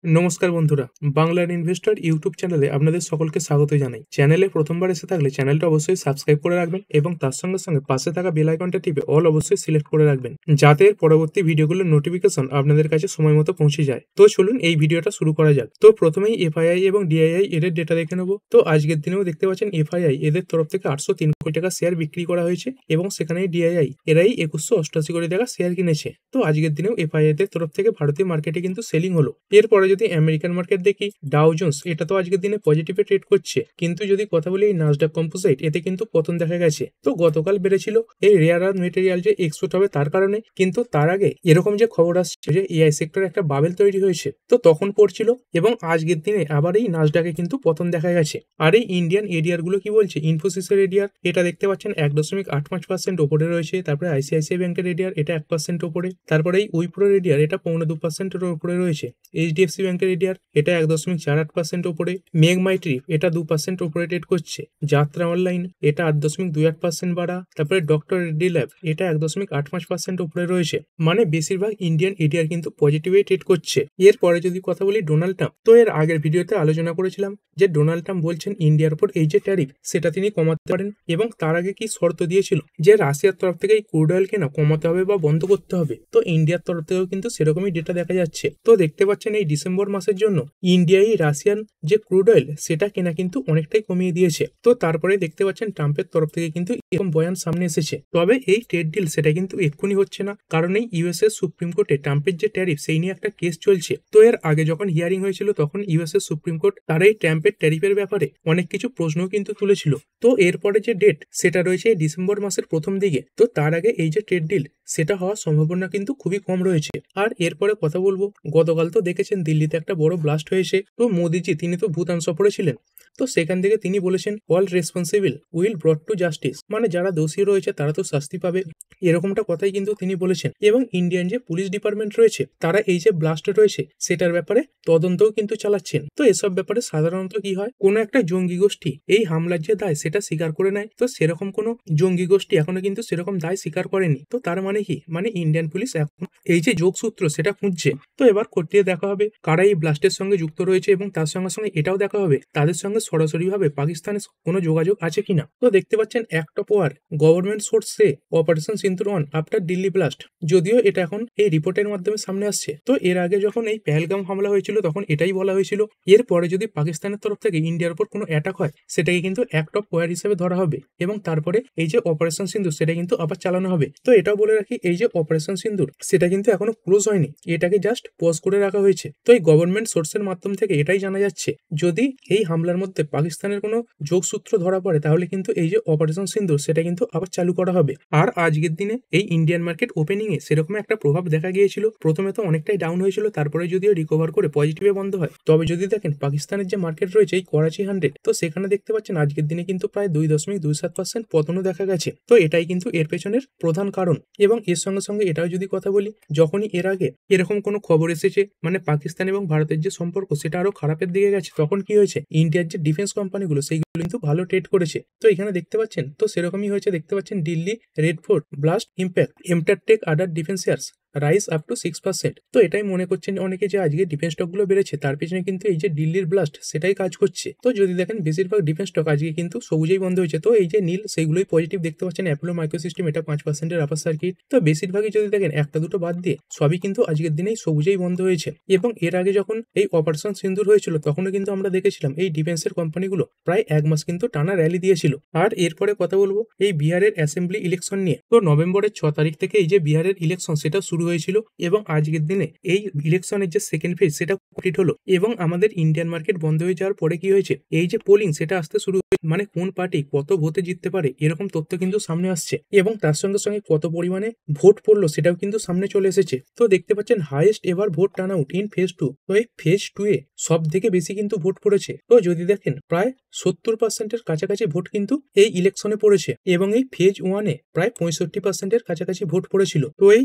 নমস্কার বন্ধুরা, বাংলার ইনভেস্টর ইউটিউব চ্যানেলে আপনাদের সকলকে স্বাগত জানাই। চ্যানেলে প্রথমবার এসে থাকলে চ্যানেলটা অবশ্যই সাবস্ক্রাইব করে রাখবেন এবং তার সঙ্গে সঙ্গে পাশে থাকা বেল আইকনটা টিপে অল অবশ্যই সিলেক্ট করে রাখবেন, যাতে এর পরবর্তী ভিডিওগুলোর নোটিফিকেশন আপনাদের কাছে সময় মতো পৌঁছে যায়। তো চলুন এই ভিডিওটা শুরু করা যাক। তো প্রথমেই এফআইআই এবং ডিআইআই এদের ডেটা দেখে নেব। তো আজকের দিনেও দেখতে পাচ্ছেন এফআইআই এদের তরফ থেকে 803 কোটি টাকা শেয়ার বিক্রি করা হয়েছে এবং সেখানে ডিআইআই এরাই 2188 কোটি টাকা শেয়ার কিনেছে। তো আজকের দিনেও এফআইআই এদের তরফ থেকে ভারতীয় মার্কেটে কিন্তু সেলিং হলো। এরপরে যদি আমেরিকান মার্কেট দেখি, ডাউ জোন্স এটা তো আজকের দিনে পজিটিভে ট্রেড করছে, কিন্তু যদি কথা বলি এই নাসডাক কম্পোজিট এতে কিন্তু পতন দেখা গেছে। তো গতকাল বেড়েছিল এই রেয়ার আর্থ মেটেরিয়াল যে এক্সপোর্ট হবে তার কারণে, কিন্তু তার আগে এরকম যে খবর আসছে যে এআই সেক্টরে একটা বাবেল তৈরি হয়েছে, তো তখন পড়ছিল এবং আজকের দিনে আবার এই নাসডাকে কিন্তু পতন দেখা গেছে। আর এই ইন্ডিয়ান এডিআর গুলো কি বলছে, ইনফোসিসের এডিআর এটা দেখতে পাচ্ছেন 1.85% ওপরে রয়েছে। তারপরে আইসিআইসিআই ব্যাংকের এডিআর এটা 1% ওপরে। তারপরে এই উইপ্রোর এডিআর এটা 2.25% উপরে রয়েছে। এইচডিএফসি ব্যাংকের এডিআর এটা 1.48% ওপরে। মেঘমাইট্রি এটা 2% ওপরে ট্রেড করছে। যাত্রা অনলাইন এটা 8.28% বাড়া। তারপরে ডক্টর রেড্ডি ল্যাব এটা 1.85% উপরে রয়েছে। মানে বেশিরভাগ ইন্ডিয়ান এডিআর কিন্তু পজিটিভে ট্রেড করছে। এরপরে যদি কথা বলি ডোনাল্ড ট্রাম্প, তো এর আগের ভিডিওতে আলোচনা করেছিলাম যে ডোনাল্ড ট্রাম্প বলছেন ইন্ডিয়ার উপর এই যে ট্যারিফ সেটা তিনি কমাতে পারেন, এবং তার আগে কি শর্ত দিয়েছিল যে রাশিয়ার তরফ থেকে এই ক্রুড অয়েল কেনা কমাতে হবে বা বন্ধ করতে হবে। তো ইন্ডিয়ার তরফ থেকেও কিন্তু সেরকমই ডেটা দেখা যাচ্ছে। তো দেখতে পাচ্ছেন এই ডিসেম্বর মাসের জন্য ইন্ডিয়ায় রাশিয়ান যে ক্রুড অয়েল সেটা কেনা কিন্তু অনেকটাই কমিয়ে দিয়েছে। তো তারপরে দেখতে পাচ্ছেন ট্রাম্পের তরফ থেকে কিন্তু এরকম বয়ান সামনে এসেছে। তবে এই ট্রেড ডিল সেটা কিন্তু এক্ষুনি হচ্ছে না, কারণ এই ইউএসএ সুপ্রিম কোর্টে ট্রাম্পের যে ট্যারিফ সেই নিয়ে একটা কেস চলছে। তো এর আগে যখন হিয়ারিং হয়েছিল তখন ইউএসএ সুপ্রিম কোর্ট তার এই ট্রাম্পের ট্যারিফের ব্যাপারে অনেক কিছু প্রশ্নও কিন্তু তুলেছিল। তো এরপরে যে ডেট সেটা রয়েছে ডিসেম্বর মাসের প্রথম দিকে। তো তার আগে এই যে ট্রেড ডিল সেটা হওয়ার সম্ভাবনা কিন্তু খুবই কম রয়েছে। আর এরপরে কথা বলবো, গতকাল তো দেখেছেন দিল্লিতে একটা বড় ব্লাস্ট হয়েছে। তো মোদিজি তিনি তো ভুটান সফরে ছিলেন, তো সেখান থেকে তিনি বলেছেন all responsible will ব্রট to justice, মানে যারা দোষী রয়েছে তারা তো শাস্তি পাবে, এরকমটা কথাই কিন্তু তিনি বলেছেন। এবং ইন্ডিয়ান যে পুলিশ ডিপার্টমেন্ট রয়েছে তারা এই যে ব্লাস্ট রয়েছে সেটার ব্যাপারে তদন্তও কিন্তু চালাচ্ছেন। তো এসব ব্যাপারে সাধারণত কি হয়, কোনো একটা জঙ্গি গোষ্ঠী এই হামলার যে দায় সেটা স্বীকার করে নেয়। তো সেরকম কোনো জঙ্গি গোষ্ঠী এখনো কিন্তু সেরকম দায় স্বীকার করেনি। তো তার মানে কি, মানে ইন্ডিয়ান পুলিশ এখন এই যে যোগসূত্র সেটা খুঁজছে। তো এবার খতিয়ে দেখা হবে কারা এই ব্লাস্টের সঙ্গে যুক্ত রয়েছে, এবং তার সঙ্গে সঙ্গে এটাও দেখা হবে তাদের সঙ্গে সরাসরিভাবে পাকিস্তানের কোনো যোগাযোগ আছে কিনা। তো দেখতে পাচ্ছেন act of war government source say operation Sindoor on after Delhi blast, যদিও এটা এখন এই রিপোর্টের মাধ্যমে সামনে আসছে। তো এর আগে যখন এই পেহেলগাম হামলা হয়েছিল তখন এটাই বলা হয়েছিল এরপরে যদি পাকিস্তানের তরফ থেকে ইন্ডিয়ার উপর কোনো অ্যাটাক হয় সেটাকে কিন্তু অ্যাক্ট অফ ওয়ার হিসেবে ধরা হবে, এবং তারপরে এই যে অপারেশন সিন্দুর সেটা কিন্তু আবার চালানো হবে। তো এটাও বলে রাখি, এই যে অপারেশন সিন্দুর সেটা কিন্তু এখনো ক্লোজ হয়নি, এটাকে জাস্ট পজ করে রাখা হয়েছে। তো এই গভর্নমেন্ট সোর্সের মাধ্যম থেকে এটাই জানা যাচ্ছে যদি এই হামলার মধ্যে পাকিস্তানের কোনো যোগসূত্র ধরা পড়ে তাহলে কিন্তু এই যে অপারেশন সিন্দুর সেটা কিন্তু আবার চালু করা হবে। আর আজকের দিনে এই ইন্ডিয়ান মার্কেট ওপেনিং এ সেরকম একটা প্রভাব দেখা গিয়েছিল। প্রথমে তো অনেকটাই ডাউন হয়েছিল, তারপরে যদিও রিকভার করে পজিটিভে বন্ধ হয়। তবে যদি দেখেন পাকিস্তানের যে মার্কেট রয়েছে এই করাচি 100, তো সেখানে দেখতে পাচ্ছেন আজকের দিনে কিন্তু প্রায় 2.27% পতনও দেখা গেছে। তো এটাই কিন্তু এর পেছনের প্রধান কারণ। এবং এর সঙ্গে সঙ্গে এটাও যদি কথা বলি, যখনই এর আগে এরকম কোনো খবর এসেছে মানে পাকিস্তান এবং ভারতের যে সম্পর্ক সেটা আরো খারাপের দিকে গেছে, তখন কি হয়েছে, ইন্ডিয়ার যে ডিফেন্স কোম্পানিগুলো সেইগুলো কিন্তু ভালো ট্রেড করেছে। তো এখানে দেখতে পাচ্ছেন, তো সেরকমই হয়েছে। দেখতে পাচ্ছেন Delhi Red Fort blast impact এমটারটেক other defence shares rise up to 6%। তো এটাই মনে করছেন অনেকে যে আজকে ডিফেন্স স্টকগুলো বেড়েছে, তার পেছনে কিন্তু এই যে দিল্লির ব্লাস্ট সেটাই কাজ করছে। তো যদি দেখেন বেশিরভাগ ডিফেন্স স্টক আজকে কিন্তু সবুজেই বন্ধ হয়েছে। তো এই যে নীল সেইগুলোই পজিটিভ দেখতে পাচ্ছেন। অ্যাপোলো মাইক্রোসিস্টেম এটা 5%-এর আপার সার্কিট। তো বেশিরভাগই যদি দেখেন একটা দুটো বাদ দিয়ে সবই কিন্তু আজকের দিনেই সবুজেই বন্ধ হয়েছে। এবং এর আগে যখন এই অপারেশন সিন্দুর হয়েছিল তখনও কিন্তু আমরা দেখেছিলাম এই ডিফেন্সের কোম্পানিগুলো প্রায় এক মাস কিন্তু টানা র্যালি দিয়েছিল। আর এরপরে কথা বলবো এই বিহারের অ্যাসেম্বলি ইলেকশন নিয়ে। তো নভেম্বরের 6 তারিখ থেকে এই যে বিহারের ইলেকশন সেটা শুরু হয়েছিল, এবং আজকের দিনে এই ইলেকশনের যে সেকেন্ড ফেজ সেটা কমপ্লিট হলো। এবং আমাদের ইন্ডিয়ান মার্কেট বন্ধ হয়ে যাওয়ার পরে কি হয়েছে, এই যে পোলিং সেটা আসতে শুরু, মানে কোন পার্টি কত ভোটে জিততে পারে এরকম তথ্য কিন্তু সামনে আসছে, এবং তার সঙ্গে সঙ্গে কত পরিমাণে ভোট পড়লো সেটাও কিন্তু সামনে চলে এসেছে। তো দেখতে পাচ্ছেন highest ever vote turn out in phase 2। তো এই ফেজ 2 এ সব থেকে বেশি কিন্তু ভোট পড়েছে। তো যদি দেখেন প্রায় 70%-এর কাছাকাছি ভোট কিন্তু এই ইলেকশনে পড়েছে, এবং এই ফেজ 1 এ প্রায় 65%-এর কাছাকাছি ভোট পড়েছিল। তো এই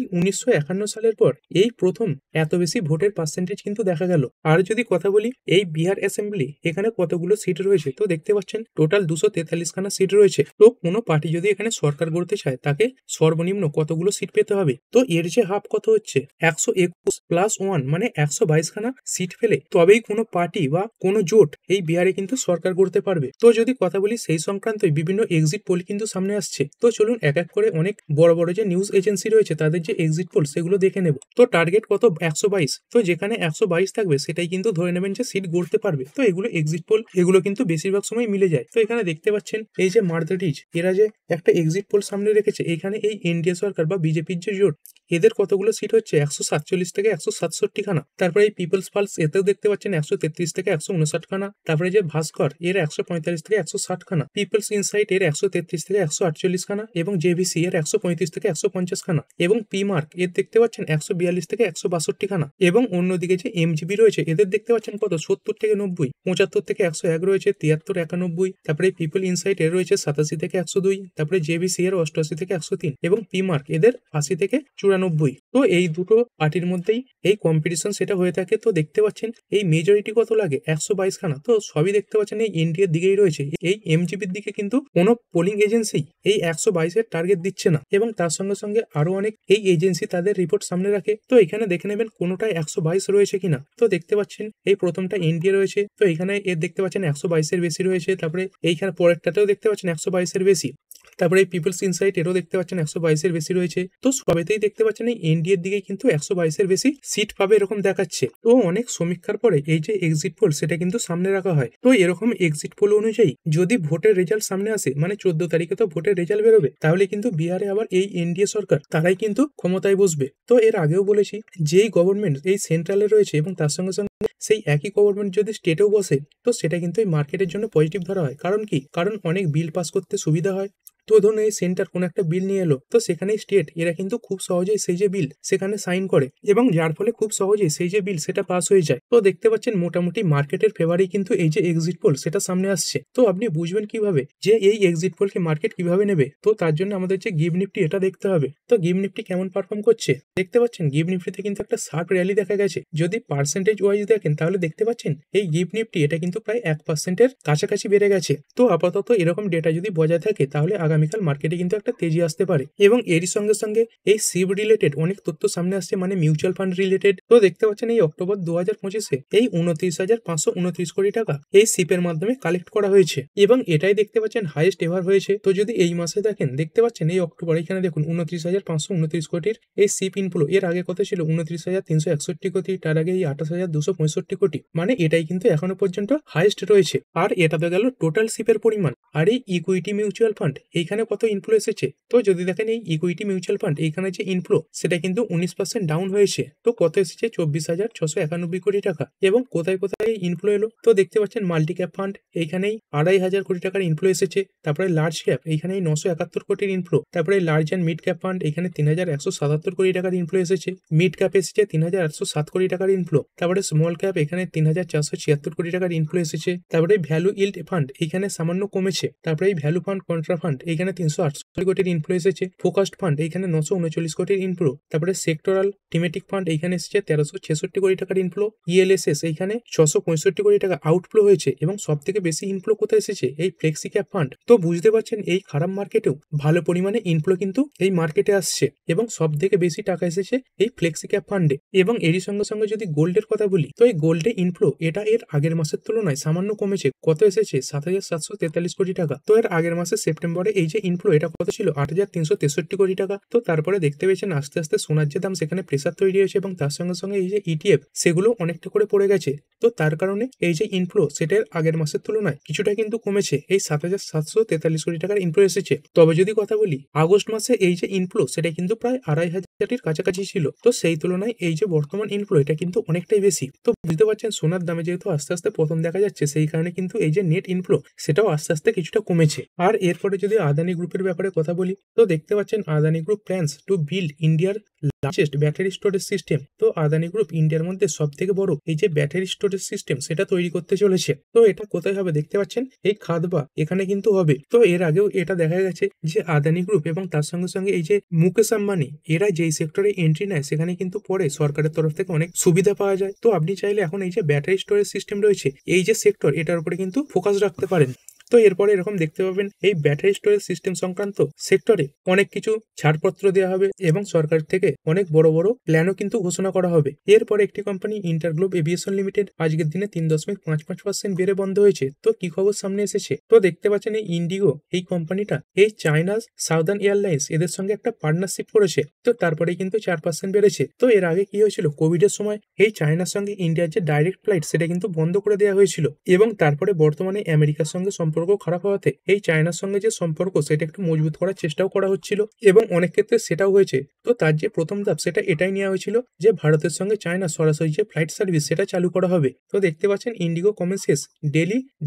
সালের পর এই প্রথম এত বেশি ভোটের পার্সেন্টেজ কিন্তু দেখা গেল। আর যদি কথা বলি এই বিহার অ্যাসেম্বলি এখানে কতগুলো সিট রয়েছে, তো দেখতে পাচ্ছেন টোটাল 243 খানা সিট রয়েছে। তো কোনো পার্টি যদি এখানে সরকার গড়তে চায় তাকে সর্বনিম্ন কতগুলো সিট পেতে হবে, তো এর যে হাফ কত হচ্ছে 121 প্লাস 1 মানে 122 খানা সিট পেলে তবেই কোনো পার্টি বা কোনো জোট এই বিহারে কিন্তু সরকার গড়তে পারবে। তো যদি কথা বলি সেই সংক্রান্ত বিভিন্ন এক্সিট পোল কিন্তু সামনে আসছে, তো চলুন এক এক করে অনেক বড় বড় যে নিউজ এজেন্সি রয়েছে তাদের যে এক্সিট পোল সেগুলো দেখে নেব। তো টার্গেট কত 122, তো যেখানে 122 থাকবে সেটাই কিন্তু ধরে নেবেন যে সিট গড়তে পারবে। তো এগুলো এক্সিট পোল, এগুলো কিন্তু বেশিরভাগ সময় মিলে যায়। তো এখানে দেখতে পাচ্ছেন এই যে মার্কেটিজ এরা যে একটা এক্সিট পোল সামনে রেখেছে, এখানে এই এনডিএ সরকার বা বিজেপির যে জোট এদের কতগুলো সিট হচ্ছে 147 থেকে 167 খানা। তারপরে এই পিপলস পালস এতেও দেখতে পাচ্ছেন 133 থেকে 159 খানা। তারপরে যে ভাস্কর এর 145 থেকে 160 খানা, পিপলস ইনসাইট এর 133 থেকে 148 খানা এবং জেভিসি এর 135 থেকে 150 খানা এবং পি মার্ক এর দেখতে পাচ্ছেন 142 থেকে 162 খানা। এবং অন্যদিকে যে এমজিবি রয়েছে এদের দেখতে পাচ্ছেন কত 70 থেকে 90, 75 থেকে 101 রয়েছে, 73, 91। তারপরে পিপল ইনসাইট এর রয়েছে 87 থেকে 102, তারপরে জেভিসি এর 88 থেকে 103 এবং পি মার্ক এদের 80 থেকে 94। তো এই দুটো পার্টির মধ্যেই এই কম্পিটিশন সেটা হয়ে থাকে। তো দেখতে পাচ্ছেন এই মেজরিটি কত লাগে 122 খানা। তো সবই দেখতে পাচ্ছেন এই ইন্ডিয়ার দিকেই রয়েছে, এই এমজিবির দিকে কিন্তু কোনো পোলিং এজেন্সি এই 122-এর টার্গেট দিচ্ছে না। এবং তার সঙ্গে সঙ্গে আরো অনেক এই এজেন্সি তাদের রিপোর্ট সামনে রাখে। তো এখানে দেখে নেবেন কোনোটায় 122 রয়েছে কিনা। তো দেখতে পাচ্ছেন এই প্রথমটা ইন্ডিয়া রয়েছে, তো এখানে এর দেখতে পাচ্ছেন 122-এর বেশি রয়েছে। তারপরে এইখানে পরেরটাতেও দেখতে পাচ্ছেন 122-এর বেশি। তারপরে এই পিপলস ইনসাইট এরও দেখতে পাচ্ছেন 122-এর বেশি রয়েছে। তো সবেতেই দেখতে পাচ্ছেন এই এনডিএর দিকে কিন্তু 122-এর বেশি সিট পাবে এরকম দেখাচ্ছে। তো অনেক সমীক্ষার পরে এই যে এক্সিট পোল সেটা কিন্তু সামনে রাখা হয়। তো এরকম এক্সিট পোল অনুযায়ী যদি ভোটের রেজাল্ট সামনে আসে, মানে 14 তারিখে তো ভোটের রেজাল্ট বেরোবে, তাহলে কিন্তু বিহারে আবার এই এনডিএ সরকার তারাই কিন্তু ক্ষমতায় বসবে। তো এর আগেও বলেছি যেই গভর্নমেন্ট এই সেন্ট্রালে রয়েছে এবং তার সঙ্গে সঙ্গে সেই একই গভর্নমেন্ট যদি স্টেটেও বসে, তো সেটা কিন্তু এই মার্কেটের জন্য পজিটিভ ধরা হয়। কারণ কি, কারণ অনেক বিল পাস করতে সুবিধা হয়। তো ধরুন এই সেন্টার কোন একটা বিল নিয়ে এলো, তো সেখানে স্টেট এরা কিন্তু খুব সহজেই সেই যে বিল সেখানে সাইন করে এবং যার ফলে খুব সহজেই সেই যে বিল সেটা পাস হয়ে যায়। তো দেখতে পাচ্ছেন মোটামুটি মার্কেটের ফেভারেই কিন্তু এই যে এক্সিট পোল সেটা সামনে আসছে। তো আপনি বুঝবেন কিভাবে যে এই এক্সিট পোলকে মার্কেট কিভাবে নেবে, তো তার জন্য আমাদের যে গিভ নিফটি এটা দেখতে হবে। তো গিভ নিফটি কেমন পারফর্ম করছে দেখতে পাচ্ছেন, গিভ নিফটিতে কিন্তু একটা শার্প র্যালি দেখা গেছে। যদি পার্সেন্টেজ ওয়াইজ দেখেন তাহলে দেখতে পাচ্ছেন এই গিভ নিফটি এটা কিন্তু প্রায় 1%-এর কাছাকাছি বেড়ে গেছে। তো আপাতত এরকম ডেটা যদি বজায় থাকে তাহলে আগামীকাল মার্কেটে কিন্তু একটা তেজি আসতে পারে। এবং এরই সঙ্গে সঙ্গে এই সিপ রিলেটেড অনেক তথ্য সামনে আসছে, মানে মিউচুয়াল ফান্ড রিলেটেড। তো দেখতে পাচ্ছেন এই অক্টোবর 2025-এ এই 29,529 কোটি টাকা এই সিপের মাধ্যমে কালেক্ট করা হয়েছে এবং এটাই দেখতে পাচ্ছেন হাইয়েস্ট এভার হয়েছে। তো যদি এই মাসে দেখেন দেখতে পাচ্ছেন এই অক্টোবর এখানে দেখুন 29,529 কোটির এই সিপ ইনফ্লো। এর আগে কত ছিল 29,361 কোটি, তার আগে এই 28,265 কোটি, মানে এটাই কিন্তু এখনো পর্যন্ত হাইয়েস্ট রয়েছে। আর এটা তো গেল টোটাল সিপের পরিমাণ। আর এই ইকুইটি মিউচুয়াল ফান্ড এইখানে কত ইনফ্লো এসেছে, তো যদি দেখেন এই ইকুইটি মিউচুয়াল ফান্ড এইখানে যে ইনফ্লো সেটা কিন্তু 19% ডাউন হয়েছে। তো কত এসেছে 24,691 কোটি টাকা। এবং কোথায় কোথায় ইনফ্লো এলো, তো দেখতে পাচ্ছেন মাল্টি ক্যাপ ফান্ড এইখানেই 2,500 কোটি টাকার ইনফ্লো এসেছে। তারপরে লার্জ ক্যাপ এইখানেই 971 কোটির ইনফ্লো। তারপরে large and mid cap fund এখানে 3,177 কোটি টাকার ইনফ্লো এসেছে। মিড ক্যাপ এসেছে 3,807 কোটি টাকার ইনফ্লো। তারপরে স্মল ক্যাপ এখানে 3,476 কোটি টাকার ইনফ্লো এসেছে। তারপরে ভ্যালু ইল্ড ফান্ড এইখানে সামান্য কমেছে। তারপরে এই ভ্যালু ফান্ড কন্ট্রা ফান্ড এইখানে 368 কোটির ইনফ্লো এসেছে। ফোকাসড ফান্ড এইখানে 939 কোটির ইনফ্লো। তারপরে সেক্টরাল থিমেটিক ফান্ড এইখানে এসেছে 1366 কোটি টাকার ইনফ্লো। ইএলএসএস এইখানে 665 কোটি টাকা আউটফ্লো হয়েছে। এবং সব থেকে বেশি ইনফ্লো কোথায় এসেছে এই ফ্লেক্সি ক্যাপ ফান্ড। তো বুঝতে পারছেন এই খারাপ মার্কেটেও ভালো পরিমাণে ইনফ্লো কিন্তু এই মার্কেটে আসছে এবং সব থেকে বেশি টাকা এসেছে এই ফ্লেক্সি ক্যাপ ফান্ডে। এবং এরই সঙ্গে সঙ্গে যদি গোল্ডের কথা বলি, তো এই গোল্ডে ইনফ্লো এটা এর আগের মাসের তুলনায় সামান্য কমেছে। কত এসেছে 7,743 কোটি টাকা। তো এর আগের মাসে সেপ্টেম্বরে এই যে ইনফ্লো এটা কত ছিল 8,363 কোটি টাকা। তো তারপরে দেখতে পেয়েছেন আস্তে আস্তে সোনার যে দাম সেখানে প্রেসার তৈরি হয়েছে এবং তার সঙ্গে সঙ্গে এই যে ইটিএফ সেগুলো অনেকটা করে পড়ে গেছে। তো তার কারণে এই যে ইনফ্লো সেটার আগের মাসের তুলনায় কিছুটা কিন্তু কমেছে। এই 7,743 কোটি টাকার ইনফ্লো এসেছে। তবে যদি কথা বলি আগস্ট মাসে এই যে ইনফ্লো সেটা কিন্তু প্রায় 2,500-এর কাছাকাছি ছিল। তো সেই তুলনায় এই যে বর্তমান ইনফ্লো এটা কিন্তু অনেকটাই বেশি। তো বুঝতে পারছেন সোনার দামে যেহেতু আস্তে আস্তে পতন দেখা যাচ্ছে, সেই কারণে কিন্তু এই যে নেট ইনফ্লো সেটাও আস্তে আস্তে কিছুটা কমেছে। আর এরপরে যদি আদানি গ্রুপের ব্যাপারে কথা বলি। তো দেখতে পাচ্ছেন Adani group plans to build ইন্ডিয়ার লার্জেস্ট ব্যাটারি স্টোরেজ সিস্টেম। তো আদানি গ্রুপ ইন্ডিয়ার মধ্যে সব থেকে বড় এই যে ব্যাটারি স্টোরেজ সিস্টেম সেটা তৈরি করতে চলেছে। তো এটা কোথায় হবে দেখতে পাচ্ছেন, এই খাদবা এখানে কিন্তু হবে। তো এর আগেও এটা দেখা গেছে যে আদানি গ্রুপ এবং তার সঙ্গে সঙ্গে এই যে মুকেশ আম্বানি এরা যেই সেক্টরে এন্ট্রি নেয় সেখানে কিন্তু পরে সরকারের তরফ থেকে অনেক সুবিধা পাওয়া যায়। তো আপনি চাইলে এখন এই যে ব্যাটারি স্টোরেজ সিস্টেম রয়েছে এই যে সেক্টর এটার উপরে কিন্তু ফোকাস রাখতে পারেন। তো এরপরে এরকম দেখতে পাবেন এই ব্যাটারি স্টোরেজ সিস্টেম সংক্রান্ত সেক্টরে অনেক কিছু ছাড়পত্র দেওয়া হবে এবং সরকার থেকে অনেক বড় বড় প্ল্যানও কিন্তু ঘোষণা করা হবে। এরপরে একটি কোম্পানি ইন্টারগ্লোব এভিয়েশন লিমিটেড আজকের দিনে 3.55% বেড়ে বন্ধ হয়েছে। তো কি খবর সামনে এসেছে, তো দেখতে পাচ্ছেন এই ইন্ডিগো এই কোম্পানিটা এই চায়নার সাউদার্ন এয়ারলাইন্স এদের সঙ্গে একটা পার্টনারশিপ করেছে। তো তারপরে কিন্তু 4% বেড়েছে। তো এর আগে কি হয়েছিল, কোভিড এর সময় এই চায়নার সঙ্গে ইন্ডিয়ার যে ডাইরেক্ট ফ্লাইট সেটা কিন্তু বন্ধ করে দেওয়া হয়েছিল এবং তারপরে বর্তমানে আমেরিকার সঙ্গে সম্পর্ক খারাপ হওয়াতে এই চায়নার সঙ্গে যে সম্পর্ক সেটা একটু মজবুত করার চেষ্টাও করা হচ্ছিল এবং অনেক ক্ষেত্রে সেটাও হয়েছে। তো তার যে প্রথম ধাপ সেটা এটাই নেওয়া হয়েছিল যে ভারতের সঙ্গে চায়না সরাসরি যে ফ্লাইট সার্ভিস সেটা চালু করা হবে। তো দেখতে পাচ্ছেন ইন্ডিগো কমেন্সেস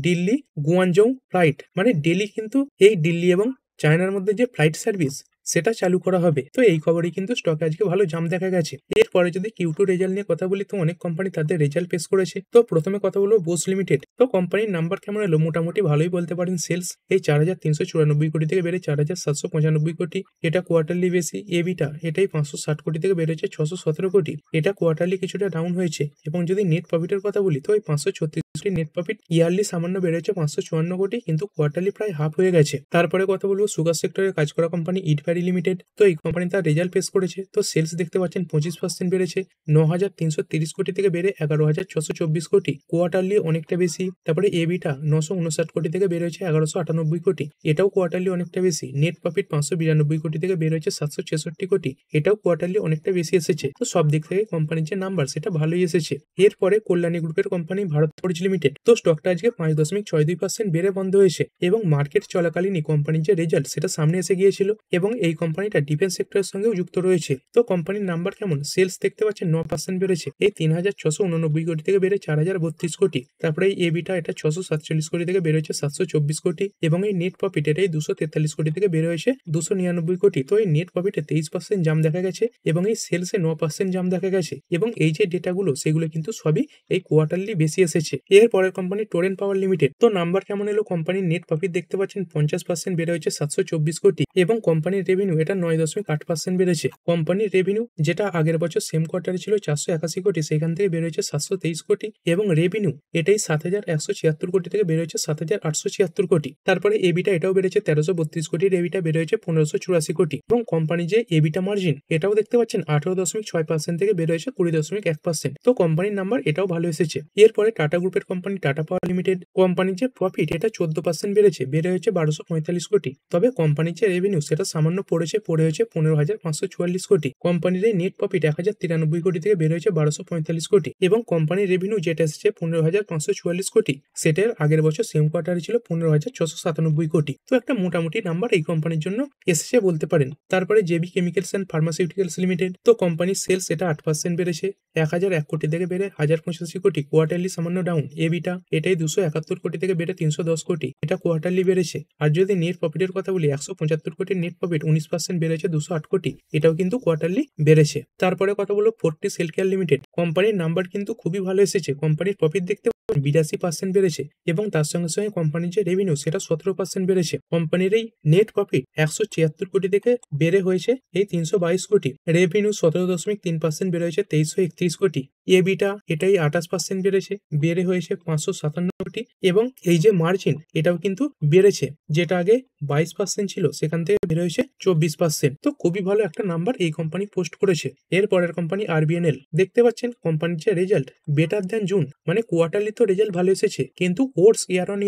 দিল্লি গুয়ানজৌ ফ্লাইট, মানে দিল্লি কিন্তু এই দিল্লি এবং চায়নার মধ্যে যে ফ্লাইট সার্ভিস সেটা চালু করা হবে। তো এই খবরে কিন্তু স্টকে আজকে ভালো জাম দেখা গেছে। এরপরে যদি Q2 রেজাল্ট নিয়ে কথা বলি, তো অনেক কোম্পানি তাদের রেজাল্ট পেশ করেছে। তো প্রথমে কথা বলবো বোস লিমিটেড। তো কোম্পানির নাম্বার কেমন এলো, মোটামুটি ভালোই বলতে পারেন। সেলস এই 4,394 কোটি থেকে বেড়ে 4,795 কোটি, এটা কোয়ার্টারলি বেশি। এবিটা এটাই 560 কোটি থেকে বেড়েছে 617 কোটি, এটা কোয়ার্টারলি কিছুটা ডাউন হয়েছে। এবং যদি নেট প্রফিটের কথা বলি তো এই 536 কোটি নেট প্রফিট, ইয়ারলি সামান্য বেড়েছে 554 কোটি, কিন্তু কোয়ার্টারলি প্রায় হাফ হয়ে গেছে। তারপরে কথা বলবো সুগার সেক্টরে কাজ করা কোম্পানি ইটভারি লিমিটেড। তো এই কোম্পানি তার রেজাল্ট পেশ করেছে। তো সেলস দেখতে পাচ্ছেন 25% বেড়েছে 9,330 কোটি থেকে বেড়ে 11,624 কোটি, কোয়ার্টারলি অনেকটা বেশি। তারপরে এবিটা 959 কোটি থেকে বের হয়েছে 1198 কোটি, এটাও কোয়ার্টারলি অনেকটা বেশি। নেট প্রফিট 592 কোটি থেকে বের হয়েছে 766 কোটি, এটাও কোয়ার্টারলি অনেকটা বেশি এসেছে। তো সব দিক থেকে কোম্পানির যে নাম্বার সেটা ভালোই এসেছে। এরপরে কল্যাণী গ্রুপের কোম্পানি ভারত ফোর্জ লিমিটেড। তো স্টকটা আজকে 5.62% বেড়ে বন্ধ হয়েছে এবং মার্কেট চলাকালীনই কোম্পানির যে রেজাল্ট সেটা সামনে এসে গিয়েছিল এবং এই কোম্পানিটা ডিফেন্স সেক্টরের সঙ্গেও যুক্ত রয়েছে। তো কোম্পানির নাম্বার কেমন, সেলস দেখতে পাচ্ছেন 9% বেড়েছে এই 3,689 কোটি থেকে বেড়ে 4,032 কোটি। তারপরে এই এবিটা এটা 647 কোটি থেকে বের হয়েছে 724 কোটি এবং এই নেট প্রফিট এটাই 243 কোটি থেকে বের হয়েছে 299 কোটি। তো এই নেট প্রফিটে 23% জাম দেখা গেছে এবং এই সেলসে 9% জাম দেখা গেছে এবং এই যে ডেটাগুলো সেগুলো কিন্তু সবই এই কোয়ার্টারলি বেশি এসেছে। এর পরের কোম্পানি টোরেন্ট পাওয়ার লিমিটেড। তো নাম্বার কেমন এলো, কোম্পানির নেট প্রফিট দেখতে পাচ্ছেন 50% বেড়ে হয়েছে 724 কোটি এবং কোম্পানির রেভিনিউ এটা 9.8% বেড়েছে। কোম্পানির রেভিনিউ যেটা আগের বছর সেম কোয়ার্টারে ছিল 481 কোটি, সেখান থেকে বের হয়েছে 723 কোটি এবং রেভিনিউ এটাই 7,176 কোটি থেকে বের হয়েছে 7,876 কোটি। তারপরে এবিটা এটাও বেড়েছে 1332 কোটি, এবিটা বের হয়েছে 1584 কোটি এবং কোম্পানি যে এবিটা মার্জিন এটাও দেখতে পাচ্ছেন 18.6% থেকে বের হয়েছে 20.1%। তো কোম্পানির নাম্বার এটাও ভালো এসেছে। এরপরে টাটা গ্রুপের কোম্পানি টাটা পাওয়ার লিমিটেড। কোম্পানির যে প্রফিট এটা 14% বেড়েছে, বেড়ে হয়েছে 1245 কোটি। তবে কোম্পানির যে রেভিনিউ সেটা সামান্য পড়ে হয়েছে 15,544 কোটি। কোম্পানির এই নেট প্রফিট 1,093 কোটি থেকে বের হয়েছে 1245 কোটি এবং কোম্পানির রেভিনিউ যেটা এসেছে 15,544 কোটি, সেটার আগের বছর সেম কোয়ার্টারে ছিল 15,697 কোটি। তো একটা মোটামুটি নাম্বার এই কোম্পানির জন্য এসেছে বলতে পারেন। তারপরে JB chemicals and pharmaceuticals limited. তো কোম্পানির সেলস এটা 8% বেড়েছে 1,001 কোটি থেকে বেড়ে 1,085 কোটি, কোয়ার্টারলি সামান্য ডাউন। এবিটা এটাই 271 কোটি থেকে বেড়ে 310 কোটি, এটা কোয়ার্টারলি বেড়েছে। আর যদি নেট প্রফিটের কথা বলি 175 কোটির নেট প্রফিট 19% বেড়েছে 208 কোটি, এটাও কিন্তু কোয়ার্টারলি বেড়েছে। তারপরে কথা বলবো ফোর্টিস হেলথকেয়ার লিমিটেড। কোম্পানির নাম্বার কিন্তু খুবই ভালো এসেছে। কোম্পানির প্রফিট দেখতে 82% বেড়েছে এবং তার সঙ্গে সঙ্গে কোম্পানির যে রেভিনিউ সেটা 17% বেড়েছে। কোম্পানির এই নেট প্রফিট 176 কোটি থেকে বেড়ে হয়েছে এই 322 কোটি, রেভিনিউ 17.3% বেড়ে হয়েছে 2331 কোটি। এবিটা এটাই 28% বেড়েছে, বেড়ে হয়েছে 557 কোটি এবং এই যে মার্জিন এটাও কিন্তু বেড়েছে, যেটা আগে 22% ছিল সেখান থেকে বেড়ে হয়েছে 24%। তো খুবই ভালো একটা নাম্বার এই কোম্পানি পোস্ট করেছে। এর পরের কোম্পানি আরবিএনএল। দেখতে পাচ্ছেন কোম্পানির যে রেজাল্ট বেটার দ্যান জুন, মানে কোয়ার্টারলি তো রেজাল্ট ভালো এসেছে কিন্তু ওয়ার্স ইয়ার অন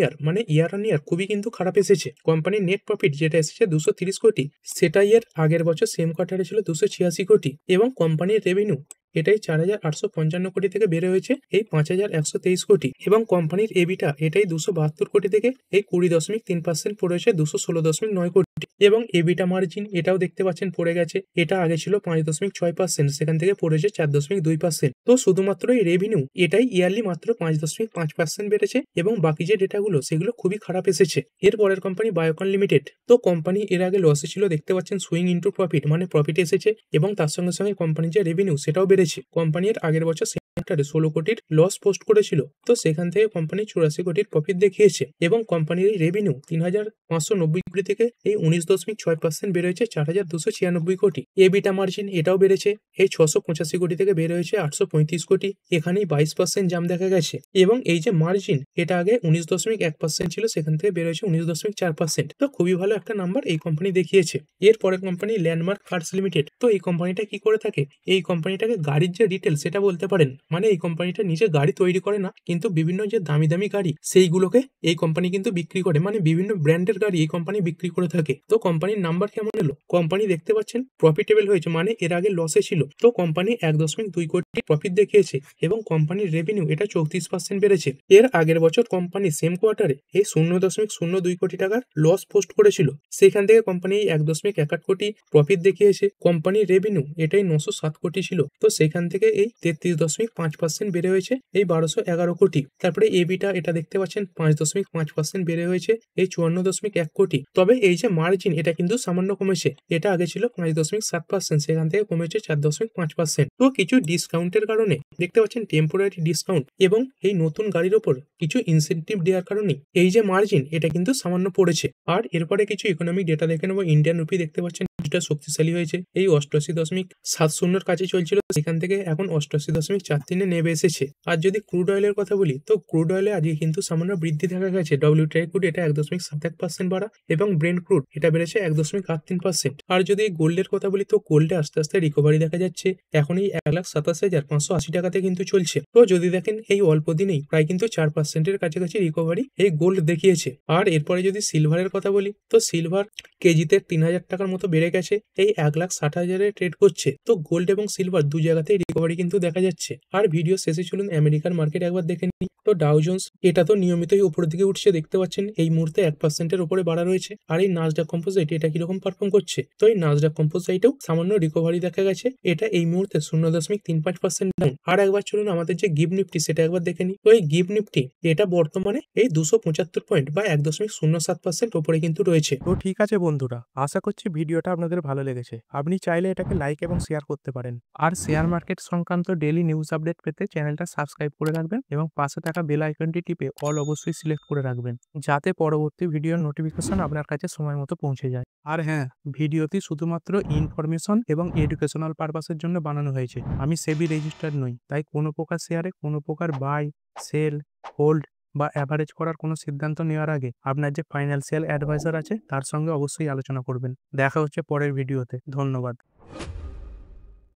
ইয়ার খুবই কিন্তু খারাপ এসেছে। কোম্পানির নেট প্রফিট যেটা এসেছে 230 কোটি, সেটাই এর আগের বছর সেম কোয়ার্টারে ছিল 286 কোটি এবং কোম্পানির রেভিনিউ এটাই 4,855 কোটি থেকে বেড়ে হয়েছে এই 5,123 কোটি এবং কোম্পানির এবিটা এটাই 272 কোটি থেকে এই 20.3% পড়েছে 216.9 কোটি। এবং এবিটা মার্জিন এটাও দেখতে পাচ্ছেন পড়ে গেছে। এটা আগে ছিল 5.6%, সেখান থেকে পড়েছে 4.2%। তো শুধুমাত্র এই রেভিনিউ এটাই ইয়ারলি মাত্র 5.5% বেড়েছে এবং বাকি যে ডেটাগুলো সেগুলো খুবই খারাপ এসেছে। এর পরের কোম্পানি বায়োকন লিমিটেড। তো কোম্পানি এর আগে লসে ছিল, দেখতে পাচ্ছেন সুইং ইনটু প্রফিট, মানে প্রফিট এসেছে এবং তার সঙ্গে সঙ্গে কোম্পানির যে রেভিনিউ সেটাও বেড়েছে। কোম্পানির আগের বছর 16 কোটির লস পোস্ট করেছিল, তো সেখান থেকে কোম্পানি 84 কোটির প্রফিট দেখিয়েছে এবং কোম্পানির এই রেভিনিউ 3,590 কোটি থেকে এই 19.6% বেড়ে হয়েছে 4,296 কোটি। এবিটা মার্জিন এটাও বেড়েছে, এই 685 কোটি থেকে বেড়ে হয়েছে 835 কোটি। এখানেই 22% জাম দেখা গেছে এবং এই যে মার্জিন এটা আগে 19.1% ছিল, সেখান থেকে বেড়ে হয়েছে 19.4%। তো খুবই ভালো একটা নাম্বার এই কোম্পানি দেখিয়েছে। এর পরের কোম্পানি ল্যান্ডমার্ক কার্স লিমিটেড। তো এই কোম্পানিটা কি করে থাকে? এই কোম্পানিটাকে গাড়ির যে রিটেল সেটা বলতে পারেন, মানে এই কোম্পানিটা নিজে গাড়ি তৈরি করে না, কিন্তু বিভিন্ন যে দামি দামি গাড়ি সেইগুলোকে এই কোম্পানি কিন্তু বিক্রি করে, মানে বিভিন্ন ব্র্যান্ডের গাড়ি এই কোম্পানি বিক্রি করে থাকে। তো কোম্পানির নাম্বার কেমন এলো? কোম্পানি দেখতে পাচ্ছেন প্রফিটেবল হয়েছে, মানে এর আগে লসে ছিল। তো কোম্পানি 1.2 কোটি প্রফিট দেখিয়েছে এবং কোম্পানির রেভিনিউ এটা 34% বেড়েছে। এর আগের বছর কোম্পানি সেম কোয়ার্টারে এই 0.02 কোটি টাকার লস পোস্ট করেছিল, সেখান থেকে কোম্পানি 1.18 কোটি প্রফিট দেখিয়েছে। কোম্পানির রেভিনিউ এটাই 907 কোটি ছিল, তো সেখান থেকে এই 33.5% বেড়ে হয়েছে এই 1211 কোটি। তারপরে এবিটা এটা দেখতে পাচ্ছেন 5.5% বেড়ে হয়েছে এই 54.1 কোটি। তবে এই যে মার্জিন এটা কিন্তু সামান্য কমেছে, এটা আগে ছিল 5.7%, সেখান থেকে কমেছে 4.5%। তো কিছু ডিসকাউন্টের কারণে দেখতে পাচ্ছেন টেম্পোরারি ডিসকাউন্ট এবং এই নতুন গাড়ির ওপর কিছু ইনসেন্টিভ দেওয়ার কারণে এই যে মার্জিন এটা কিন্তু সামান্য পড়েছে। আর এরপরে কিছু ইকোনমিক ডেটা দেখে নেবো। ইন্ডিয়ান রুপি দেখতে পাচ্ছেন কিছুটা শক্তিশালী হয়েছে, এই 88.70 কাছে চলছিল, সেখান থেকে এখন 88.43 নেমে এসেছে। আর যদি ক্রুড অয়েলের কথা বলি, তো ক্রুড অয়েলে আজকে কিন্তু সামান্য বৃদ্ধি দেখা গেছে। WTI ক্রুড এটা 1.71% বাড়া এবং ব্রেন্ট ক্রুড এটা বেড়েছে 1.83%। আর যদি গোল্ডের কথা বলি, তো গোল্ডে আস্তে আস্তে রিকভারি দেখা যাচ্ছে, এখন এই 1,27,580 টাকাতে কিন্তু চলছে। তো যদি দেখেন এই অল্প দিনেই প্রায় কিন্তু 4%-এর কাছাকাছি রিকভারি এই গোল্ড দেখিয়েছে। আর এরপরে যদি সিলভারের কথা বলি, তো সিলভার কেজিতে 3,000 টাকার মতো বেড়ে গেছে, এই 1,60,000-এ ট্রেড করছে। তো গোল্ড এবং সিলভার দু জায়গাতেই রিকভারি কিন্তু দেখা যাচ্ছে। আর ভিডিও শেষে চলুন আমেরিকার মার্কেট একবার দেখে নিই। তো ডাউ জোন্স এটা তো নিয়মিতই উপরের দিকে উঠছে, দেখতে পাচ্ছেন এই মুহূর্তে 1%-এর উপরে বাড়া রয়েছে। আর এই নাসডাক কম্পোজিট এটা কিরকম পারফর্ম করছে? তো এই নাসডাক কম্পোজিটেও সামান্য রিকভারি দেখা গেছে, এটা এই মুহূর্তে 0.35% ডাউন। আর একবার চলুন আমাদের যে গিভ নিফটি সেটা একবার দেখে নিই। তো এই গিভ নিফটি এটা বর্তমানে এই 275 পয়েন্ট বা 1.07% উপরে কিন্তু রয়েছে। তো ঠিক আছে বন্ধুরা, আশা করছি ভিডিওটা আপনাদের ভালো লেগেছে। আপনি চাইলে এটাকে লাইক এবং শেয়ার করতে পারেন। আর শেয়ার মার্কেট সংক্রান্ত ডেইলি নিউজ আপডেট পেতে চ্যানেলটা সাবস্ক্রাইব করে রাখবেন এবং পাশে থাকা বেল আইকনটি টিপে অল অবশ্যই সিলেক্ট করে রাখবেন, যাতে পরবর্তী ভিডিওর নোটিফিকেশন আপনার কাছে সময় মতো পৌঁছে যায়। আর হ্যাঁ, ভিডিওটি শুধুমাত্র ইনফরমেশন এবং এডুকেশনাল পারপাসের জন্য বানানো হয়েছে। আমি সেবি রেজিস্টার্ড নই, তাই কোনো প্রকার শেয়ারে কোনো প্রকার বাই, সেল, হোল্ড বা অ্যাভারেজ করার কোনো সিদ্ধান্ত নেওয়ার আগে আপনার যে ফাইন্যান্সিয়াল অ্যাডভাইজার আছে তার সঙ্গে অবশ্যই আলোচনা করবেন। দেখা হচ্ছে পরের ভিডিওতে। ধন্যবাদ।